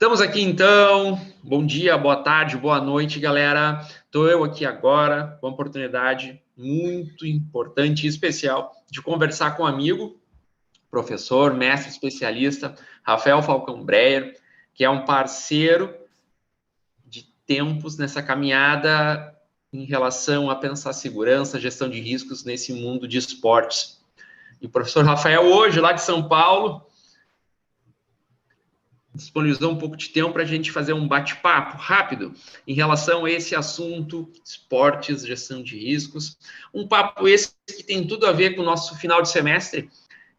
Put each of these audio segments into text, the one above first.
Estamos aqui então. Bom dia, boa tarde, boa noite, galera. Estou eu aqui agora com uma oportunidade muito importante e especial de conversar com um amigo, professor, mestre especialista, Rafael Falcão Breyer, que é um parceiro de tempos nessa caminhada em relação a pensar segurança, gestão de riscos nesse mundo de esportes. E o professor Rafael, hoje, lá de São Paulo, disponibilizou um pouco de tempo para a gente fazer um bate-papo rápido em relação a esse assunto, esportes, gestão de riscos. Um papo esse que tem tudo a ver com o nosso final de semestre,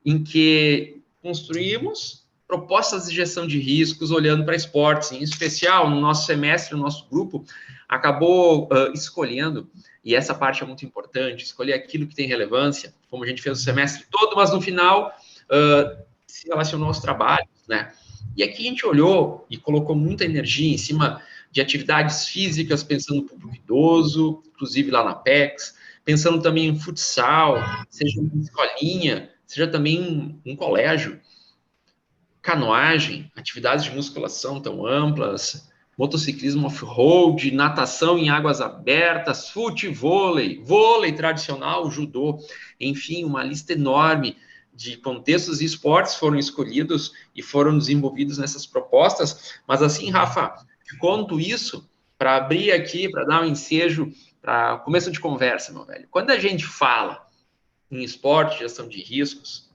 em que construímos propostas de gestão de riscos olhando para esportes. Em especial, no nosso semestre, o nosso grupo acabou escolhendo, e essa parte é muito importante, escolher aquilo que tem relevância, como a gente fez o semestre todo, mas no final se relacionou aos trabalhos, né? E aqui a gente olhou e colocou muita energia em cima de atividades físicas, pensando no público idoso, inclusive lá na PEX, pensando também em futsal, seja uma escolinha, seja também um colégio, canoagem, atividades de musculação tão amplas, motociclismo off-road, natação em águas abertas, futevôlei, vôlei tradicional, judô, enfim, uma lista enorme de contextos e esportes foram escolhidos e foram desenvolvidos nessas propostas. Mas assim, Rafa, te conto isso para abrir aqui, para dar um ensejo para começo de conversa, meu velho. Quando a gente fala em esporte, gestão de riscos,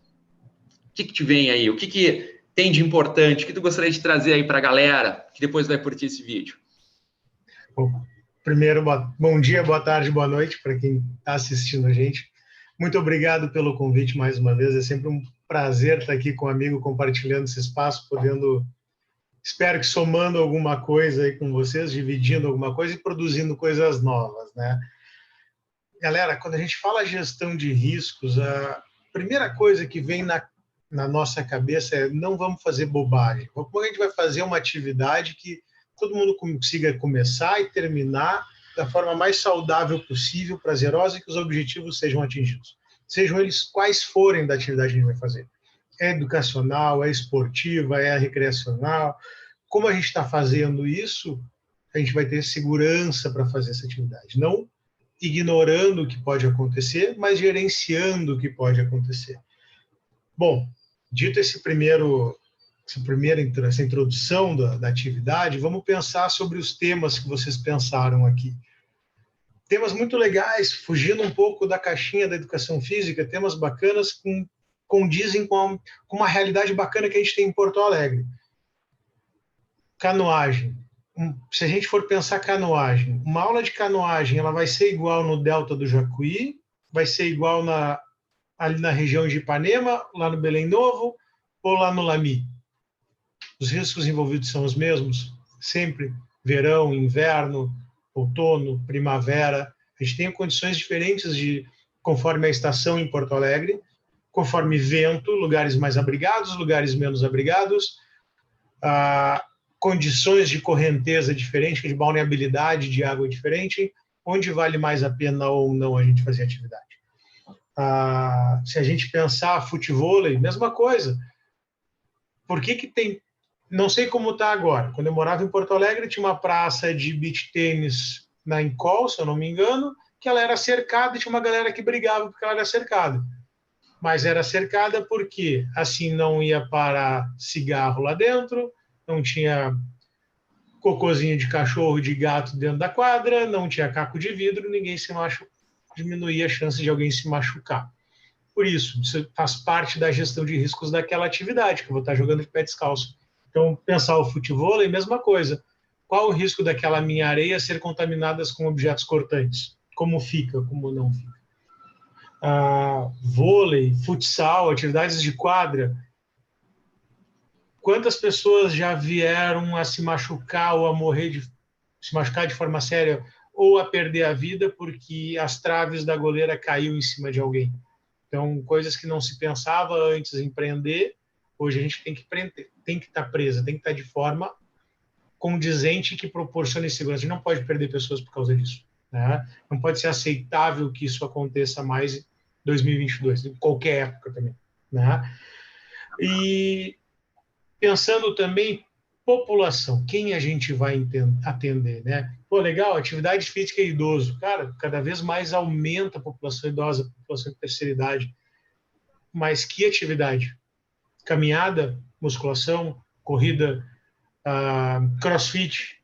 o que te vem aí? O que tem de importante? O que tu gostaria de trazer aí para a galera que depois vai curtir esse vídeo? Bom, primeiro, bom dia, boa tarde, boa noite para quem está assistindo a gente. Muito obrigado pelo convite mais uma vez. É sempre um prazer estar aqui com um amigo, compartilhando esse espaço, podendo, espero que somando alguma coisa aí com vocês, dividindo alguma coisa e produzindo coisas novas, né? Galera, quando a gente fala gestão de riscos, a primeira coisa que vem na nossa cabeça é não vamos fazer bobagem. Como a gente vai fazer uma atividade que todo mundo consiga começar e terminar da forma mais saudável possível, prazerosa, e que os objetivos sejam atingidos. Sejam eles quais forem da atividade que a gente vai fazer. É educacional, é esportiva, é recreacional. Como a gente está fazendo isso, a gente vai ter segurança para fazer essa atividade. Não ignorando o que pode acontecer, mas gerenciando o que pode acontecer. Bom, dito essa introdução da atividade, vamos pensar sobre os temas que vocês pensaram aqui. Temas muito legais, fugindo um pouco da caixinha da educação física, temas bacanas que condizem com uma realidade bacana que a gente tem em Porto Alegre. Canoagem. Se a gente for pensar canoagem, uma aula de canoagem ela vai ser igual no Delta do Jacuí, vai ser igual ali na região de Ipanema, lá no Belém Novo, ou lá no Lami? Os riscos envolvidos são os mesmos? Sempre? Verão, inverno, outono, primavera. A gente tem condições diferentes conforme a estação em Porto Alegre, conforme vento, lugares mais abrigados, lugares menos abrigados, condições de correnteza diferente, de balneabilidade de água diferente, onde vale mais a pena ou não a gente fazer atividade. Se a gente pensar futevôlei, mesma coisa. Por que tem... Não sei como está agora. Quando eu morava em Porto Alegre, tinha uma praça de beach tênis na Encol, se eu não me engano, que ela era cercada e tinha uma galera que brigava porque ela era cercada. Mas era cercada porque assim não ia parar cigarro lá dentro, não tinha cocôzinho de cachorro, de gato dentro da quadra, não tinha caco de vidro, ninguém se machucava, diminuía a chance de alguém se machucar. Por isso faz parte da gestão de riscos daquela atividade, que eu vou estar jogando de pé descalço. Então, pensar o futevôlei, mesma coisa. Qual o risco daquela minha areia ser contaminada com objetos cortantes? Como fica, como não fica? Vôlei, futsal, atividades de quadra. Quantas pessoas já vieram a se machucar ou a se machucar de forma séria ou a perder a vida porque as traves da goleira caiu em cima de alguém? Então, coisas que não se pensava antes em empreender, hoje a gente tem que estar presa, tem que estar de forma condizente que proporcione segurança. A gente não pode perder pessoas por causa disso, né? Não pode ser aceitável que isso aconteça mais em 2022, em qualquer época também, né? E pensando também População, quem a gente vai atender, né? Pô, legal, atividade física e idoso. Cara, cada vez mais aumenta a população idosa, a população de terceira idade. Mas que atividade? Caminhada, musculação, corrida, crossfit,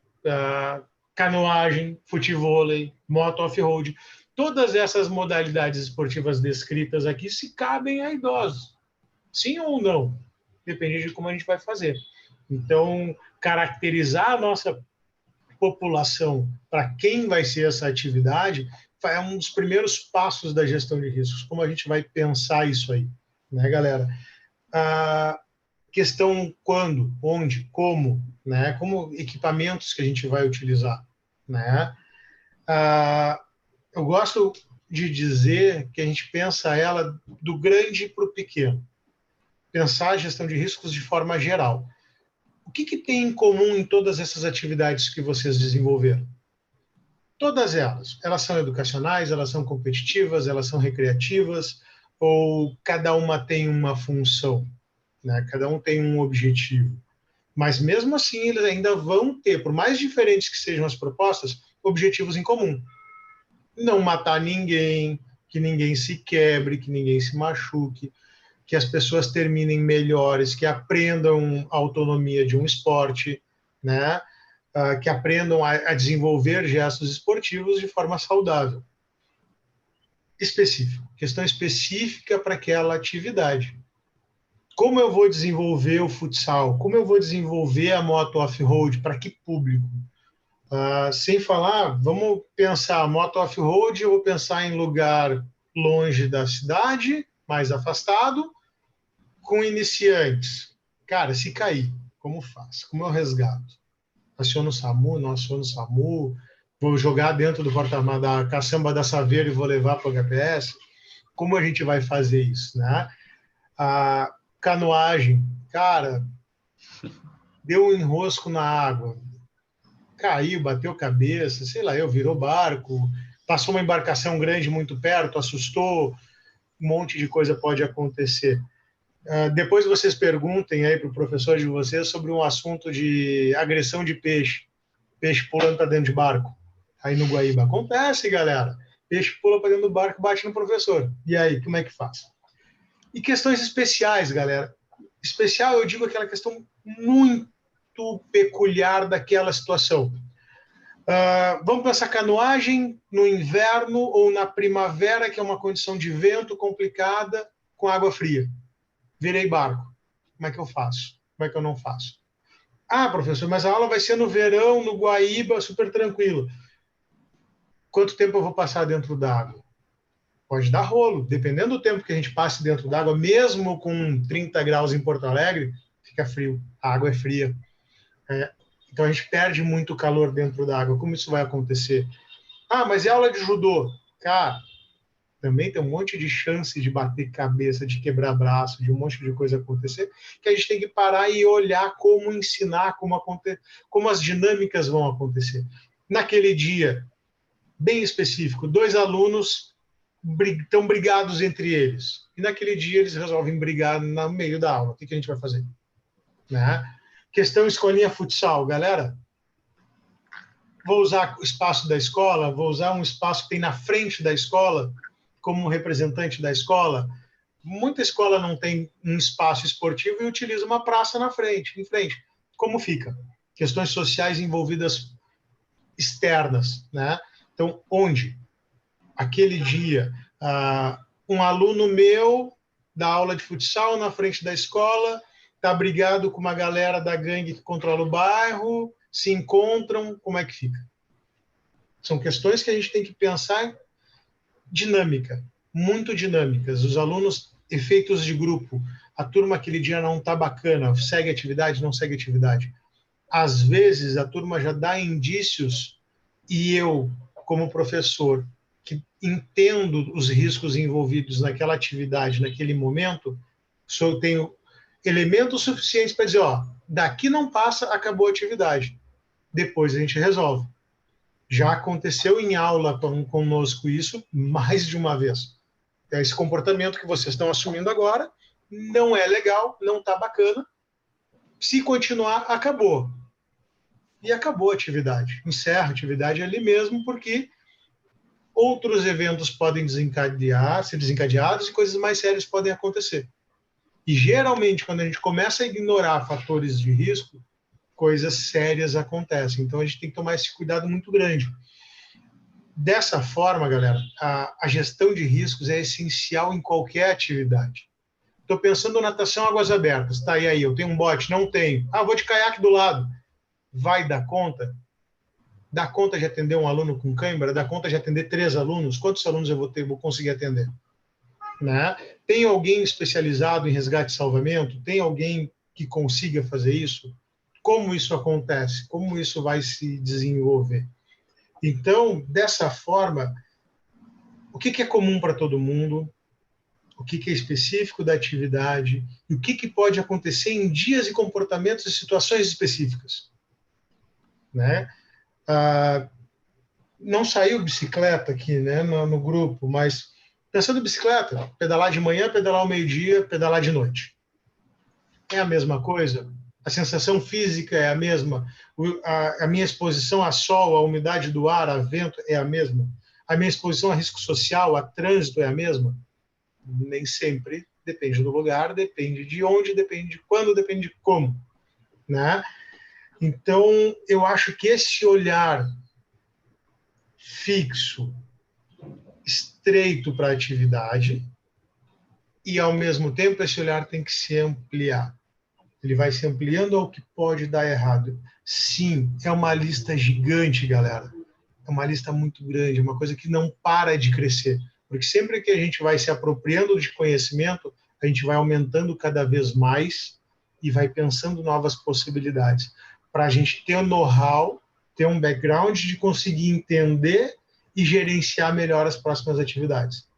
canoagem, futevôlei, moto off-road. Todas essas modalidades esportivas descritas aqui se cabem a idosos. Sim ou não? Depende de como a gente vai fazer. Então, caracterizar a nossa população para quem vai ser essa atividade é um dos primeiros passos da gestão de riscos. Como a gente vai pensar isso aí, né, galera? A questão quando, onde, como, né? Como equipamentos que a gente vai utilizar, né? Eu gosto de dizer que a gente pensa ela do grande para o pequeno. Pensar a gestão de riscos de forma geral. O que tem em comum em todas essas atividades que vocês desenvolveram? Todas elas. Elas são educacionais, elas são competitivas, elas são recreativas, ou cada uma tem uma função, né? Cada um tem um objetivo. Mas mesmo assim, eles ainda vão ter, por mais diferentes que sejam as propostas, objetivos em comum. Não matar ninguém, que ninguém se quebre, que ninguém se machuque, que as pessoas terminem melhores, que aprendam a autonomia de um esporte, né? Que aprendam a desenvolver gestos esportivos de forma saudável. Específico, questão específica para aquela atividade. Como eu vou desenvolver o futsal? Como eu vou desenvolver a moto off-road? Para que público? Sem falar, vamos pensar moto off-road, eu vou pensar em lugar longe da cidade, mais afastado, com iniciantes. Cara, se cair, como faz? Como eu resgato? Aciono o SAMU, não aciono o SAMU? Vou jogar dentro do porta-malas da caçamba da Saveiro e vou levar para o HPS? Como a gente vai fazer isso, né? A canoagem, cara, deu um enrosco na água, caiu, bateu cabeça, sei lá, virou barco, passou uma embarcação grande muito perto, assustou, um monte de coisa pode acontecer. Depois vocês perguntem aí para o professor de vocês sobre um assunto de agressão de peixe. Peixe pulando para dentro de barco. Aí no Guaíba. Acontece, galera. Peixe pula para dentro do barco, bate no professor. E aí, como é que faz? E questões especiais, galera. Especial, eu digo aquela questão muito peculiar daquela situação. Vamos pensar canoagem no inverno ou na primavera, que é uma condição de vento complicada com água fria. Virei barco. Como é que eu faço? Como é que eu não faço? Professor, mas a aula vai ser no verão, no Guaíba, super tranquilo. Quanto tempo eu vou passar dentro d'água? Pode dar rolo. Dependendo do tempo que a gente passe dentro d'água, mesmo com 30 graus em Porto Alegre, fica frio. A água é fria. Então a gente perde muito calor dentro d'água. Como isso vai acontecer? Mas é aula de judô. Cara, também tem um monte de chance de bater cabeça, de quebrar braço, de um monte de coisa acontecer, que a gente tem que parar e olhar como ensinar, como as dinâmicas vão acontecer. Naquele dia, bem específico, 2 alunos estão brigados entre eles. E naquele dia eles resolvem brigar no meio da aula. O que a gente vai fazer? Né? Questão escolinha futsal. Galera, vou usar o espaço da escola, vou usar um espaço que tem na frente da escola, como representante da escola. Muita escola não tem um espaço esportivo e utiliza uma praça em frente. Como fica? Questões sociais envolvidas externas, né? Então, onde? Aquele dia, um aluno meu da aula de futsal na frente da escola está brigado com uma galera da gangue que controla o bairro, se encontram, como é que fica? São questões que a gente tem que pensar dinâmica, muito dinâmicas. Os alunos, efeitos de grupo, a turma aquele dia não está bacana, segue atividade, não segue atividade. Às vezes, a turma já dá indícios e eu, como professor, que entendo os riscos envolvidos naquela atividade, naquele momento, tenho elementos suficientes para dizer, daqui não passa, acabou a atividade. Depois a gente resolve. Já aconteceu em aula conosco isso mais de uma vez. Esse comportamento que vocês estão assumindo agora não é legal, não está bacana. Se continuar, acabou. E acabou a atividade. Encerra a atividade ali mesmo, porque outros eventos podem ser desencadeados e coisas mais sérias podem acontecer. E geralmente, quando a gente começa a ignorar fatores de risco, coisas sérias acontecem. Então, a gente tem que tomar esse cuidado muito grande. Dessa forma, galera, a gestão de riscos é essencial em qualquer atividade. Estou pensando natação águas abertas. Tá, e aí? Eu tenho um bote? Não tenho. Vou de caiaque do lado. Vai dar conta? Dá conta de atender um aluno com cãibra? Dá conta de atender 3 alunos? Quantos alunos vou conseguir atender? Né? Tem alguém especializado em resgate e salvamento? Tem alguém que consiga fazer isso? Como isso acontece? Como isso vai se desenvolver? Então, dessa forma, o que é comum para todo mundo? O que é específico da atividade? E o que pode acontecer em dias e comportamentos e situações específicas? Né? Não saiu bicicleta aqui, né, no grupo, mas pensando em bicicleta, pedalar de manhã, pedalar ao meio-dia, pedalar de noite. É a mesma coisa? A sensação física é a mesma? A minha exposição a sol, a umidade do ar, a vento é a mesma? A minha exposição a risco social, a trânsito é a mesma? Nem sempre. Depende do lugar, depende de onde, depende de quando, depende de como. Né? Então, eu acho que esse olhar fixo, estreito para a atividade, e, ao mesmo tempo, esse olhar tem que se ampliar. Ele vai se ampliando ao que pode dar errado. Sim, é uma lista gigante, galera. É uma lista muito grande, uma coisa que não para de crescer. Porque sempre que a gente vai se apropriando de conhecimento, a gente vai aumentando cada vez mais e vai pensando novas possibilidades. Para a gente ter um know-how, ter um background de conseguir entender e gerenciar melhor as próximas atividades.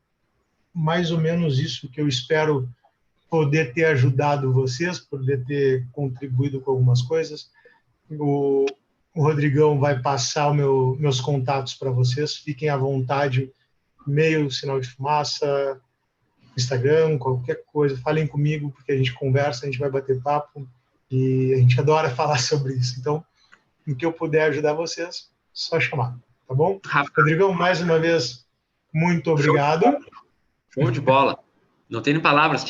Mais ou menos isso que eu espero poder ter ajudado vocês, poder ter contribuído com algumas coisas. O Rodrigão vai passar meus contatos para vocês. Fiquem à vontade, e-mail, sinal de fumaça, Instagram, qualquer coisa. Falem comigo, porque a gente conversa, a gente vai bater papo e a gente adora falar sobre isso. Então, em que eu puder ajudar vocês, só chamar, tá bom? Rodrigão, mais uma vez, muito obrigado. Show de bola. Não tem nem palavras.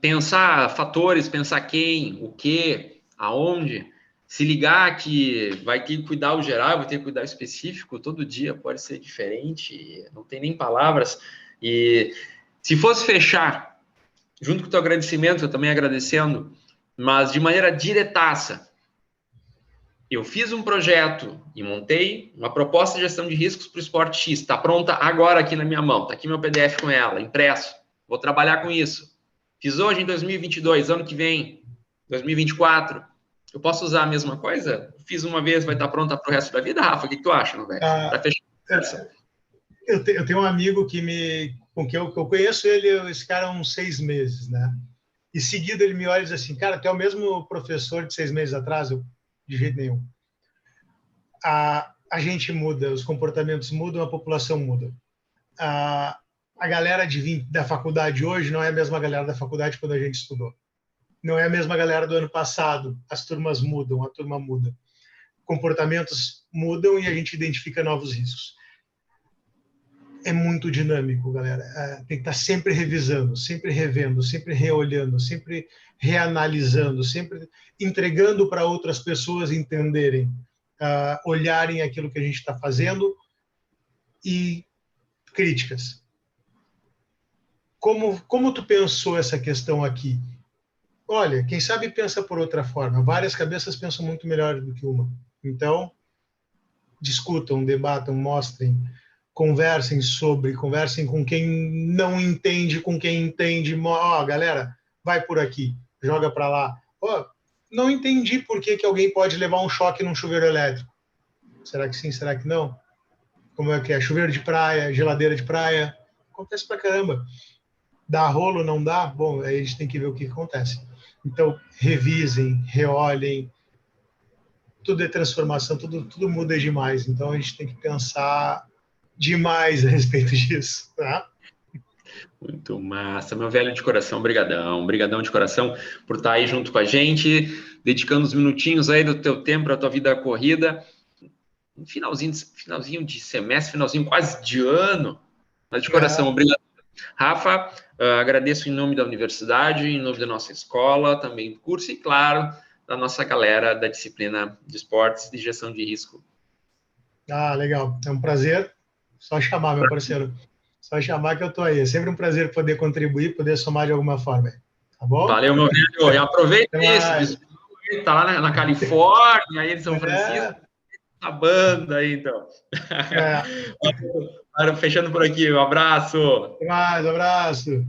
Pensar fatores, pensar quem, o que, aonde, se ligar que vai ter que cuidar o geral, vai ter que cuidar o específico, todo dia pode ser diferente, não tem nem palavras. E se fosse fechar, junto com o teu agradecimento, eu também agradecendo, mas de maneira diretaça, eu fiz um projeto e montei uma proposta de gestão de riscos para o esporte X, está pronta agora aqui na minha mão, está aqui meu PDF com ela, impresso, vou trabalhar com isso. Fiz hoje em 2022, ano que vem, 2024, eu posso usar a mesma coisa? Fiz uma vez, vai estar pronta para o resto da vida, Rafa? O que tu acha, não, velho? Para fechar. Eu tenho um amigo com quem eu conheço esse cara há uns 6 meses, né? E seguido ele me olha e diz assim, cara, tu é o mesmo professor de 6 meses atrás? Eu, de jeito nenhum. A gente muda, os comportamentos mudam, a população muda. A galera da faculdade hoje não é a mesma galera da faculdade quando a gente estudou. Não é a mesma galera do ano passado. As turmas mudam, a turma muda. Comportamentos mudam e a gente identifica novos riscos. É muito dinâmico, galera. Tem que estar sempre revisando, sempre revendo, sempre reolhando, sempre reanalisando, sempre entregando para outras pessoas entenderem, olharem aquilo que a gente está fazendo e críticas. Como tu pensou essa questão aqui? Olha, quem sabe pensa por outra forma. Várias cabeças pensam muito melhor do que uma. Então, discutam, debatam, mostrem, conversem com quem não entende, com quem entende. Galera, vai por aqui, joga para lá. Não entendi por que alguém pode levar um choque num chuveiro elétrico. Será que sim, será que não? Como é que é? Chuveiro de praia, geladeira de praia. Acontece pra caramba. Dá rolo, não dá? Bom, aí a gente tem que ver o que acontece. Então, revisem, reolhem. Tudo é transformação, tudo muda demais. Então, a gente tem que pensar demais a respeito disso, tá? Muito massa, meu velho de coração, brigadão de coração por estar aí junto com a gente. dedicando uns minutinhos aí do teu tempo, para a tua vida corrida. Finalzinho de semestre, finalzinho quase de ano, mas de coração, obrigado. Rafa, agradeço em nome da universidade, em nome da nossa escola, também do curso e, claro, da nossa galera da disciplina de esportes e gestão de risco. Legal. É um prazer. Só chamar, meu parceiro. Só chamar que eu estou aí. É sempre um prazer poder contribuir, poder somar de alguma forma. Tá bom? Valeu, meu velho. E aproveita isso. Está lá na Califórnia, aí em São Francisco. A banda aí, então. Fechando por aqui. Um abraço. Até mais, abraço.